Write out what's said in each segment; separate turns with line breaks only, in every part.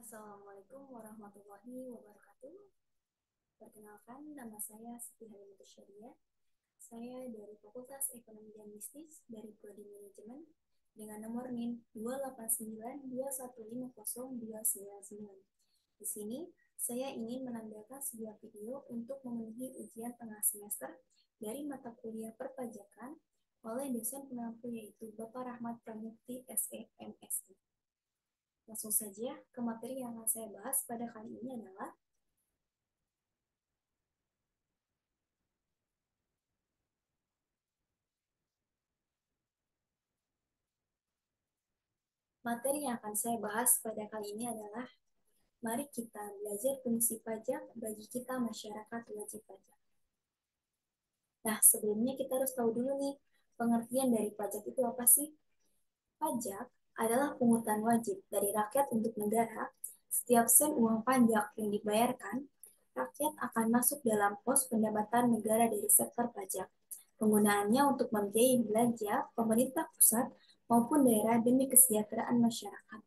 Assalamualaikum warahmatullahi wabarakatuh. Perkenalkan, nama saya Siti Halimatus Syariah. Saya dari Fakultas Ekonomi dan Bisnis dari Prodi Manajemen dengan nomor NIM 289215029. Di sini, saya ingin menandakan sebuah video untuk memenuhi ujian tengah semester dari mata kuliah perpajakan oleh dosen pengampu yaitu Bapak Rahmat Pramukti SE MSI. Langsung saja ke materi yang akan saya bahas pada kali ini adalah materi yang akan saya bahas pada kali ini adalah mari kita belajar fungsi pajak bagi kita masyarakat wajib pajak. Nah, sebelumnya kita harus tahu dulu nih, pengertian dari pajak itu apa sih? Pajak adalah pungutan wajib dari rakyat untuk negara. Setiap sen uang pajak yang dibayarkan, rakyat akan masuk dalam pos pendapatan negara dari sektor pajak. Penggunaannya untuk membiayai belanja pemerintah pusat maupun daerah demi kesejahteraan masyarakat.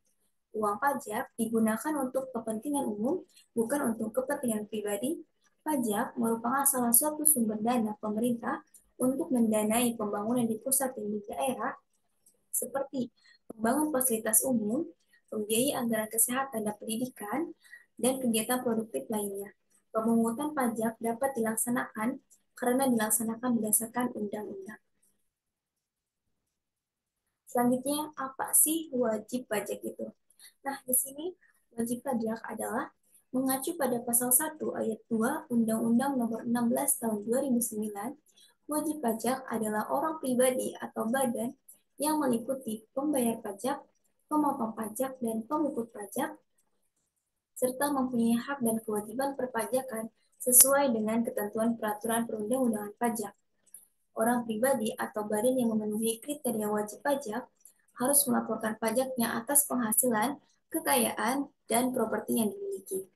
Uang pajak digunakan untuk kepentingan umum, bukan untuk kepentingan pribadi. Pajak merupakan salah satu sumber dana pemerintah untuk mendanai pembangunan di pusat dan di daerah, seperti membangun fasilitas umum, membiayai anggaran kesehatan dan pendidikan, dan kegiatan produktif lainnya. Pemungutan pajak dapat dilaksanakan karena dilaksanakan berdasarkan undang-undang. Selanjutnya, apa sih wajib pajak itu? Nah, di sini wajib pajak adalah mengacu pada pasal 1 ayat 2 Undang-Undang Nomor 16 Tahun 2009. Wajib pajak adalah orang pribadi atau badan yang meliputi pembayar pajak, pemotong pajak, dan pemungut pajak, serta mempunyai hak dan kewajiban perpajakan sesuai dengan ketentuan peraturan perundang-undangan pajak. Orang pribadi atau badan yang memenuhi kriteria wajib pajak harus melaporkan pajaknya atas penghasilan, kekayaan, dan properti yang dimiliki.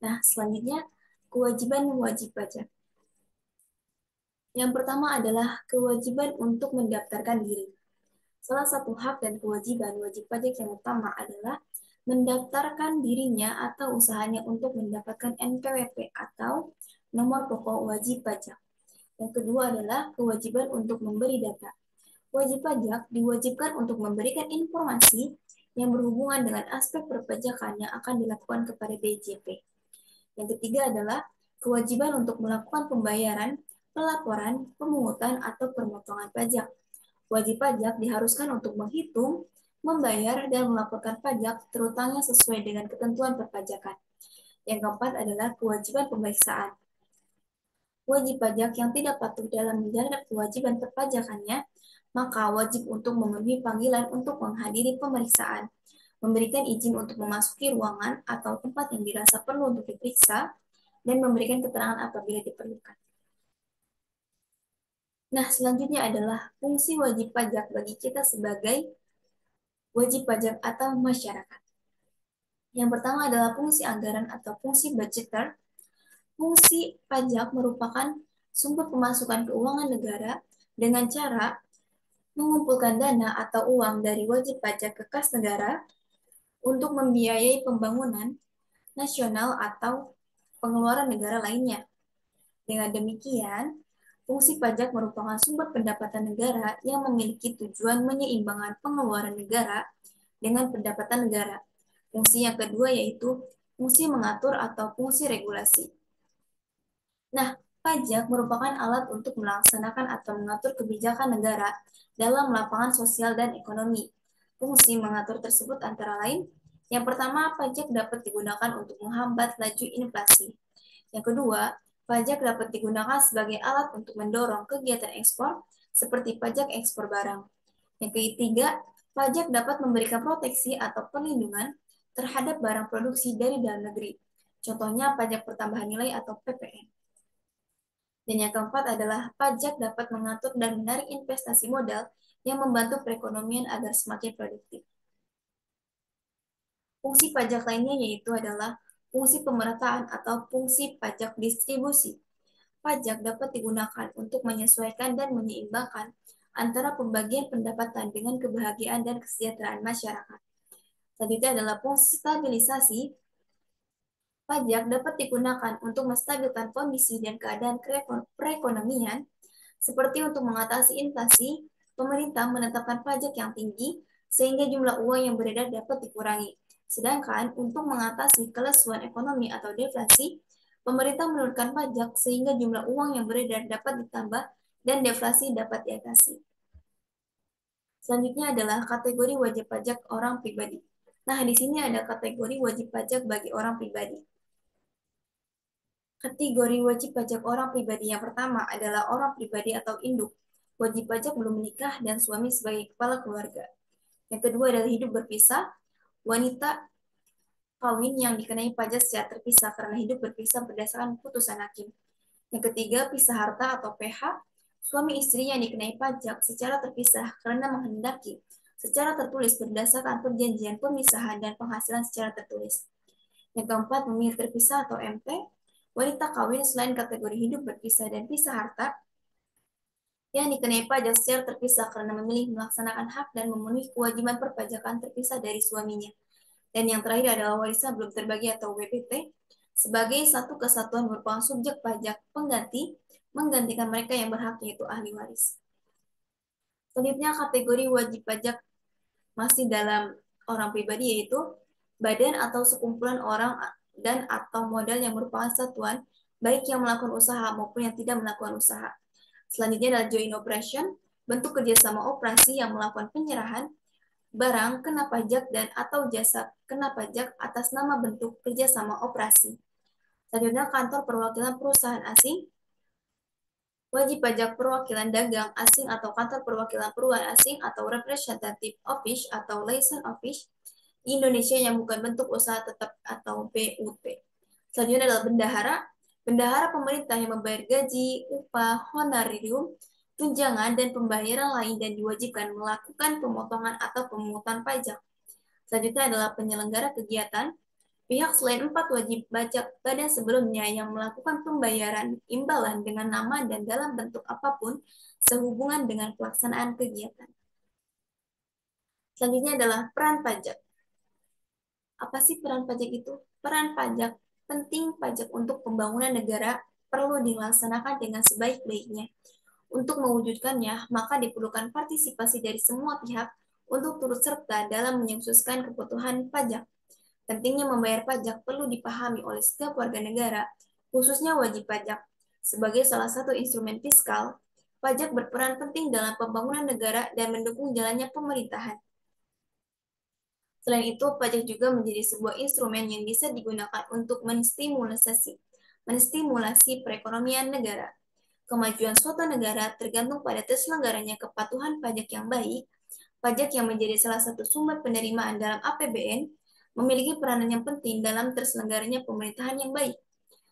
Nah, selanjutnya, kewajiban wajib pajak. Yang pertama adalah kewajiban untuk mendaftarkan diri. Salah satu hak dan kewajiban wajib pajak yang utama adalah mendaftarkan dirinya atau usahanya untuk mendapatkan NPWP atau nomor pokok wajib pajak. Yang kedua adalah kewajiban untuk memberi data. Wajib pajak diwajibkan untuk memberikan informasi yang berhubungan dengan aspek perpajakan yang akan dilakukan kepada DJP. Yang ketiga adalah kewajiban untuk melakukan pembayaran, pelaporan, pemungutan, atau pemotongan pajak. Wajib pajak diharuskan untuk menghitung, membayar, dan melaporkan pajak terutama sesuai dengan ketentuan perpajakan. Yang keempat adalah kewajiban pemeriksaan. Wajib pajak yang tidak patuh dalam menjalankan kewajiban perpajakannya, maka wajib untuk memenuhi panggilan untuk menghadiri pemeriksaan, memberikan izin untuk memasuki ruangan atau tempat yang dirasa perlu untuk diperiksa, dan memberikan keterangan apabila diperlukan. Nah, selanjutnya adalah fungsi wajib pajak bagi kita sebagai wajib pajak atau masyarakat. Yang pertama adalah fungsi anggaran atau fungsi budgeter. Fungsi pajak merupakan sumber pemasukan keuangan negara dengan cara mengumpulkan dana atau uang dari wajib pajak ke kas negara untuk membiayai pembangunan nasional atau pengeluaran negara lainnya. Dengan demikian, fungsi pajak merupakan sumber pendapatan negara yang memiliki tujuan menyeimbangkan pengeluaran negara dengan pendapatan negara. Fungsi yang kedua yaitu fungsi mengatur atau fungsi regulasi. Nah, pajak merupakan alat untuk melaksanakan atau mengatur kebijakan negara dalam lapangan sosial dan ekonomi. Fungsi mengatur tersebut antara lain, yang pertama, pajak dapat digunakan untuk menghambat laju inflasi. Yang kedua, pajak dapat digunakan sebagai alat untuk mendorong kegiatan ekspor, seperti pajak ekspor barang. Yang ketiga, pajak dapat memberikan proteksi atau perlindungan terhadap barang produksi dari dalam negeri. Contohnya pajak pertambahan nilai atau PPN. Dan yang keempat adalah pajak dapat mengatur dan menarik investasi modal yang membantu perekonomian agar semakin produktif. Fungsi pajak lainnya yaitu adalah fungsi pemerataan atau fungsi pajak distribusi. Pajak dapat digunakan untuk menyesuaikan dan menyeimbangkan antara pembagian pendapatan dengan kebahagiaan dan kesejahteraan masyarakat. Selanjutnya adalah fungsi stabilisasi. Pajak dapat digunakan untuk menstabilkan kondisi dan keadaan perekonomian, seperti untuk mengatasi inflasi. Pemerintah menetapkan pajak yang tinggi sehingga jumlah uang yang beredar dapat dikurangi. Sedangkan untuk mengatasi kelesuan ekonomi atau deflasi, pemerintah menurunkan pajak sehingga jumlah uang yang beredar dapat ditambah dan deflasi dapat diatasi. Selanjutnya adalah kategori wajib pajak orang pribadi. Nah, di sini ada kategori wajib pajak bagi orang pribadi. Kategori wajib pajak orang pribadi yang pertama adalah orang pribadi atau induk. Wajib pajak belum menikah dan suami sebagai kepala keluarga. Yang kedua adalah hidup berpisah. Wanita kawin yang dikenai pajak secara terpisah karena hidup berpisah berdasarkan putusan hakim. Yang ketiga, pisah harta atau PH. Suami istri yang dikenai pajak secara terpisah karena menghendaki secara tertulis berdasarkan perjanjian pemisahan dan penghasilan secara tertulis. Yang keempat, memilih terpisah atau MP. Wanita kawin selain kategori hidup berpisah dan pisah harta yang dikenai pajak secara terpisah karena memilih melaksanakan hak dan memenuhi kewajiban perpajakan terpisah dari suaminya. Dan yang terakhir adalah warisan belum terbagi atau WPT sebagai satu kesatuan merupakan subjek pajak pengganti menggantikan mereka yang berhak yaitu ahli waris. Selanjutnya kategori wajib pajak masih dalam orang pribadi yaitu badan atau sekumpulan orang dan atau modal yang merupakan satuan baik yang melakukan usaha maupun yang tidak melakukan usaha. Selanjutnya adalah joint operation, bentuk kerjasama operasi yang melakukan penyerahan barang kena pajak dan atau jasa kena pajak atas nama bentuk kerjasama operasi. Selanjutnya kantor perwakilan perusahaan asing, wajib pajak perwakilan dagang asing atau kantor perwakilan perusahaan asing atau representative office atau license office di Indonesia yang bukan bentuk usaha tetap atau BUT. Selanjutnya adalah bendahara. Bendahara pemerintah yang membayar gaji, upah, honorarium, tunjangan, dan pembayaran lain dan diwajibkan melakukan pemotongan atau pemungutan pajak. Selanjutnya adalah penyelenggara kegiatan. Pihak selain 4 wajib pajak pada sebelumnya yang melakukan pembayaran imbalan dengan nama dan dalam bentuk apapun sehubungan dengan pelaksanaan kegiatan. Selanjutnya adalah peran pajak. Apa sih peran pajak itu? Peran pajak penting pajak untuk pembangunan negara perlu dilaksanakan dengan sebaik-baiknya. Untuk mewujudkannya, maka diperlukan partisipasi dari semua pihak untuk turut serta dalam menyukseskan kebutuhan pajak. Pentingnya membayar pajak perlu dipahami oleh setiap warga negara, khususnya wajib pajak. Sebagai salah satu instrumen fiskal, pajak berperan penting dalam pembangunan negara dan mendukung jalannya pemerintahan. Selain itu, pajak juga menjadi sebuah instrumen yang bisa digunakan untuk menstimulasi perekonomian negara. Kemajuan suatu negara tergantung pada terselenggaranya kepatuhan pajak yang baik. Pajak yang menjadi salah satu sumber penerimaan dalam APBN memiliki peranan yang penting dalam terselenggaranya pemerintahan yang baik.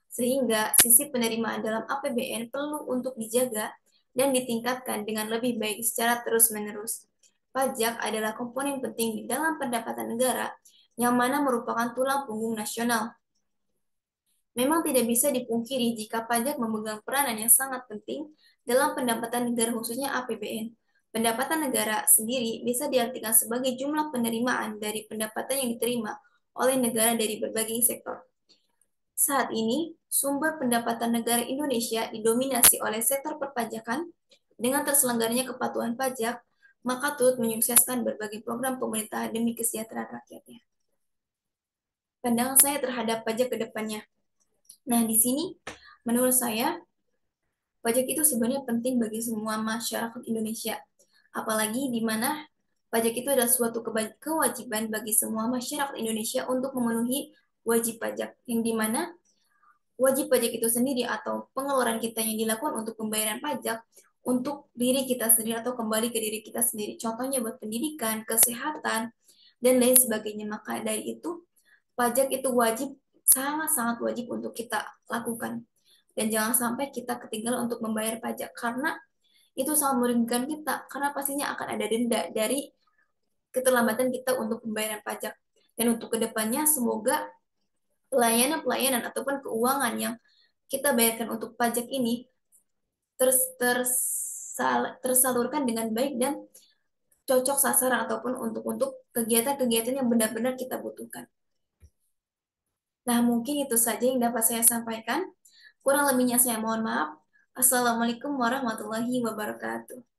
Sehingga sisi penerimaan dalam APBN perlu untuk dijaga dan ditingkatkan dengan lebih baik secara terus-menerus. Pajak adalah komponen penting di dalam pendapatan negara yang mana merupakan tulang punggung nasional. Memang tidak bisa dipungkiri jika pajak memegang peranan yang sangat penting dalam pendapatan negara khususnya APBN. Pendapatan negara sendiri bisa diartikan sebagai jumlah penerimaan dari pendapatan yang diterima oleh negara dari berbagai sektor. Saat ini, sumber pendapatan negara Indonesia didominasi oleh sektor perpajakan dengan terselenggaranya kepatuhan pajak, maka turut menyukseskan berbagai program pemerintah demi kesejahteraan rakyatnya. Pandangan saya terhadap pajak ke depannya. Nah, di sini menurut saya pajak itu sebenarnya penting bagi semua masyarakat Indonesia. Apalagi di mana pajak itu adalah suatu kewajiban bagi semua masyarakat Indonesia untuk memenuhi wajib pajak. Yang di mana wajib pajak itu sendiri atau pengeluaran kita yang dilakukan untuk pembayaran pajak untuk diri kita sendiri atau kembali ke diri kita sendiri. Contohnya buat pendidikan, kesehatan, dan lain sebagainya. Maka dari itu, pajak itu wajib, sangat-sangat wajib untuk kita lakukan. Dan jangan sampai kita ketinggalan untuk membayar pajak karena itu sangat merugikan kita karena pastinya akan ada denda dari keterlambatan kita untuk pembayaran pajak. Dan untuk kedepannya semoga pelayanan-pelayanan ataupun keuangan yang kita bayarkan untuk pajak ini tersalurkan dengan baik dan cocok sasaran ataupun untuk kegiatan-kegiatan yang benar-benar kita butuhkan. Nah, mungkin itu saja yang dapat saya sampaikan. Kurang lebihnya saya mohon maaf. Assalamualaikum warahmatullahi wabarakatuh.